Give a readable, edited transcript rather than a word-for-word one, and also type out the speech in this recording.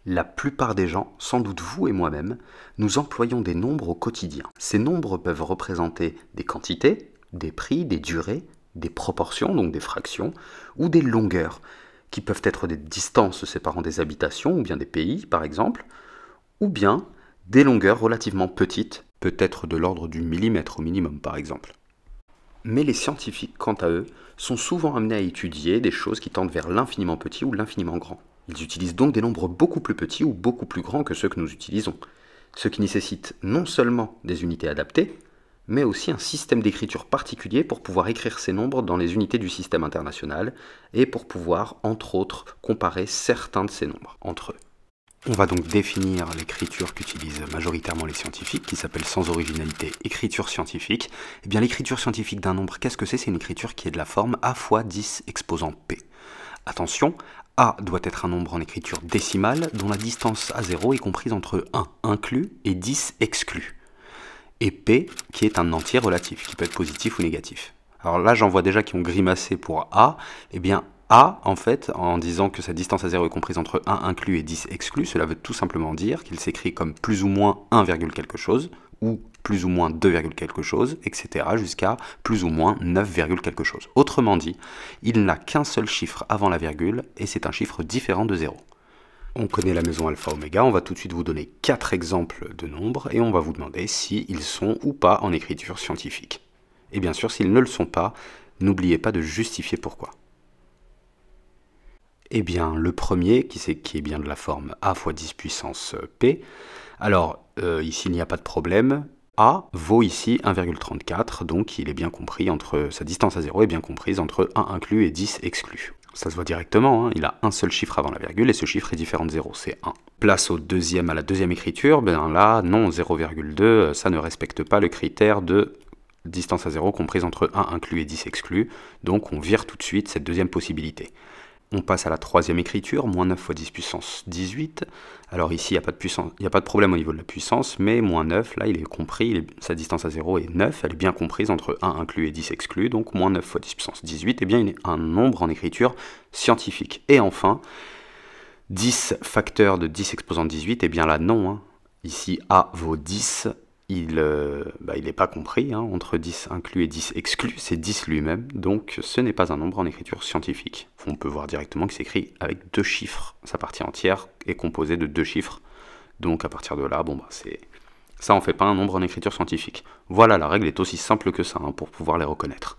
La plupart des gens, sans doute vous et moi-même, nous employons des nombres au quotidien. Ces nombres peuvent représenter des quantités, des prix, des durées, des proportions, donc des fractions, ou des longueurs, qui peuvent être des distances séparant des habitations ou bien des pays, par exemple, ou bien des longueurs relativement petites, peut-être de l'ordre du millimètre au minimum, par exemple. Mais les scientifiques, quant à eux, sont souvent amenés à étudier des choses qui tendent vers l'infiniment petit ou l'infiniment grand. Ils utilisent donc des nombres beaucoup plus petits ou beaucoup plus grands que ceux que nous utilisons, ce qui nécessite non seulement des unités adaptées, mais aussi un système d'écriture particulier pour pouvoir écrire ces nombres dans les unités du système international et pour pouvoir, entre autres, comparer certains de ces nombres entre eux. On va donc définir l'écriture qu'utilisent majoritairement les scientifiques, qui s'appelle sans originalité écriture scientifique. Eh bien, l'écriture scientifique d'un nombre, qu'est-ce que c'est? C'est une écriture qui est de la forme A fois 10 exposant P. Attention, A doit être un nombre en écriture décimale dont la distance à 0 est comprise entre 1 inclus et 10 exclus. Et P qui est un entier relatif, qui peut être positif ou négatif. Alors là, j'en vois déjà qui ont grimacé pour A. Eh bien, A, en fait, en disant que sa distance à 0 est comprise entre 1 inclus et 10 exclus, cela veut tout simplement dire qu'il s'écrit comme plus ou moins 1, quelque chose, ou plus ou moins 2, quelque chose, etc., jusqu'à plus ou moins 9, quelque chose. Autrement dit, il n'a qu'un seul chiffre avant la virgule, et c'est un chiffre différent de 0. On connaît la maison alpha oméga, on va tout de suite vous donner 4 exemples de nombres, et on va vous demander s'ils sont ou pas en écriture scientifique. Et bien sûr, s'ils ne le sont pas, n'oubliez pas de justifier pourquoi. Eh bien, le premier, qui est bien de la forme A fois 10 puissance P, alors ici il n'y a pas de problème, A vaut ici 1,34, donc il est bien compris entre, sa distance à 0 est bien comprise entre 1 inclus et 10 exclus. Ça se voit directement, hein, il a un seul chiffre avant la virgule et ce chiffre est différent de 0, c'est 1. Place à la deuxième écriture, ben là, non, 0,2, ça ne respecte pas le critère de distance à 0 comprise entre 1 inclus et 10 exclus, donc on vire tout de suite cette deuxième possibilité. On passe à la troisième écriture, moins 9 fois 10 puissance 18. Alors ici, il n'y a pas de problème au niveau de la puissance, mais moins 9, là, il est compris, sa distance à 0 est 9, elle est bien comprise entre 1 inclus et 10 exclus, donc moins 9 fois 10 puissance 18, eh bien, il est un nombre en écriture scientifique. Et enfin, 10 facteurs de 10 exposant 18, eh bien là, non. Hein. Ici, A vaut 10, il n'est pas compris, hein, entre 10 inclus et 10 exclus, c'est 10 lui-même, donc ce n'est pas un nombre en écriture scientifique. On peut voir directement qu'il s'écrit avec 2 chiffres, sa partie entière est composée de 2 chiffres, donc à partir de là, ça en fait pas un nombre en écriture scientifique. Voilà, la règle est aussi simple que ça, hein, pour pouvoir les reconnaître.